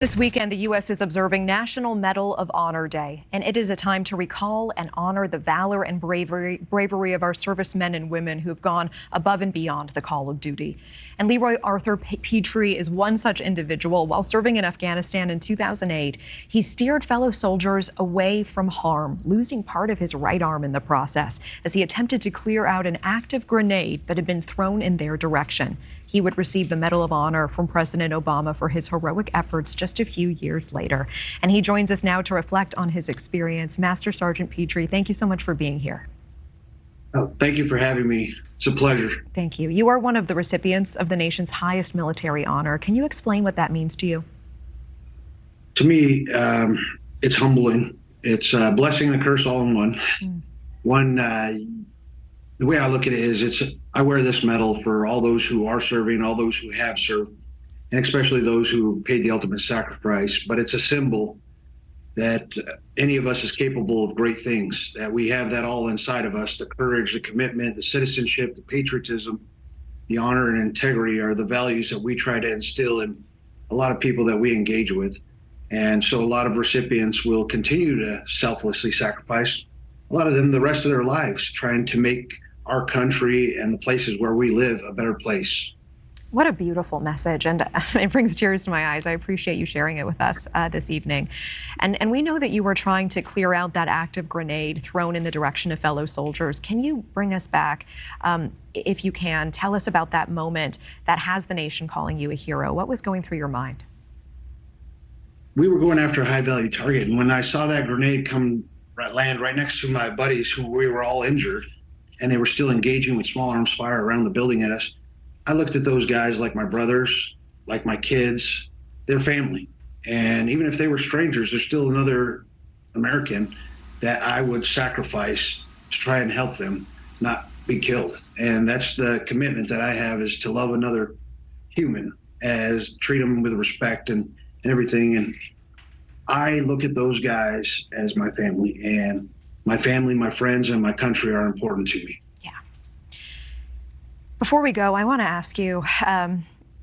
This weekend, the U.S. is observing National Medal of Honor Day, and it is a time to recall and honor the valor and bravery of our servicemen and women who have gone above and beyond the call of duty. And Leroy Arthur Petry is one such individual. While serving in Afghanistan in 2008, he steered fellow soldiers away from harm, losing part of his right arm in the process as he attempted to clear out an active grenade that had been thrown in their direction. He would receive the Medal of Honor from President Obama for his heroic efforts just a few years later. And he joins us now to reflect on his experience. Master Sergeant Petry, thank you so much for being here. Oh, thank you for having me. It's a pleasure. Thank you. You are one of the recipients of the nation's highest military honor. Can you explain what that means to you? To me, it's humbling. It's a blessing and a curse all in one. The way I look at it is I wear this medal for all those who are serving, all those who have served, and especially those who paid the ultimate sacrifice. But it's a symbol that any of us is capable of great things, that we have that all inside of us. The courage, the commitment, the citizenship, the patriotism, the honor and integrity are the values that we try to instill in a lot of people that we engage with. And so a lot of recipients will continue to selflessly sacrifice, a lot of them the rest of their lives, trying to make our country and the places where we live a better place. What a beautiful message, and it brings tears to my eyes. I appreciate you sharing it with us this evening. And we know that you were trying to clear out that active grenade thrown in the direction of fellow soldiers. Can you bring us back, if you can, tell us about that moment that has the nation calling you a hero? What was going through your mind? We were going after a high-value target, and when I saw that grenade land right next to my buddies who we were all injured, and they were still engaging with small arms fire around the building at us, I looked at those guys like my brothers, like my kids, their family. And even if they were strangers, there's still another American that I would sacrifice to try and help them not be killed. And that's the commitment that I have, is to love another human, treat them with respect and everything. And I look at those guys as my family, and my family, my friends, and my country are important to me. Yeah. Before we go, I want to ask you,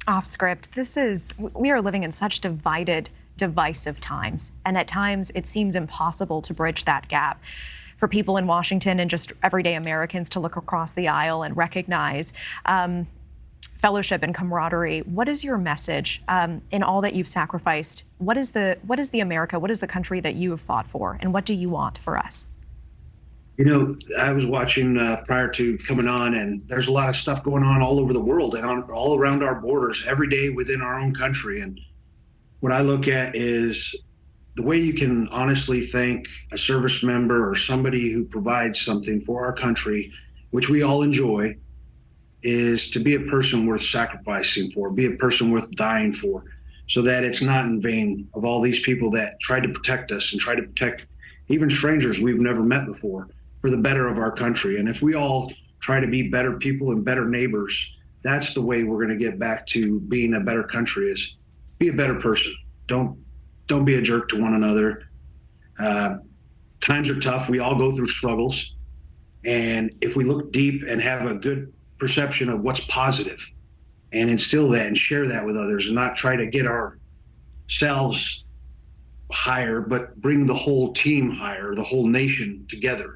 off script, we are living in such divided, divisive times. And at times it seems impossible to bridge that gap for people in Washington and just everyday Americans to look across the aisle and recognize fellowship and camaraderie. What is your message in all that you've sacrificed? What is the America, what is the country that you have fought for, and what do you want for us? You know, I was watching prior to coming on, and there's a lot of stuff going on all over the world and all around our borders every day within our own country. And what I look at is the way you can honestly thank a service member or somebody who provides something for our country, which we all enjoy, is to be a person worth sacrificing for, be a person worth dying for, so that it's not in vain of all these people that tried to protect us and try to protect even strangers we've never met before, for the better of our country. And if we all try to be better people and better neighbors, that's the way we're going to get back to being a better country, is be a better person. Don't be a jerk to one another. Times are tough. We all go through struggles. And if we look deep and have a good perception of what's positive and instill that and share that with others, and not try to get ourselves higher, but bring the whole team higher, the whole nation together.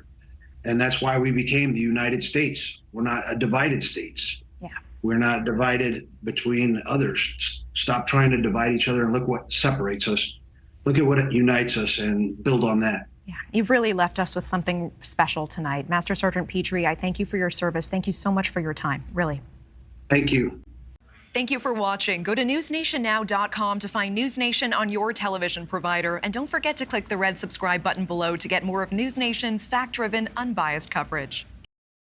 And that's why we became the United States. We're not a divided states. Yeah. We're not divided between others. Stop trying to divide each other and look what separates us. Look at what unites us and build on that. Yeah, you've really left us with something special tonight. Master Sergeant Petry, I thank you for your service. Thank you so much for your time, really. Thank you. Thank you for watching. Go to newsnationnow.com to find News Nation on your television provider. And don't forget to click the red subscribe button below to get more of News Nation's fact-driven, unbiased coverage.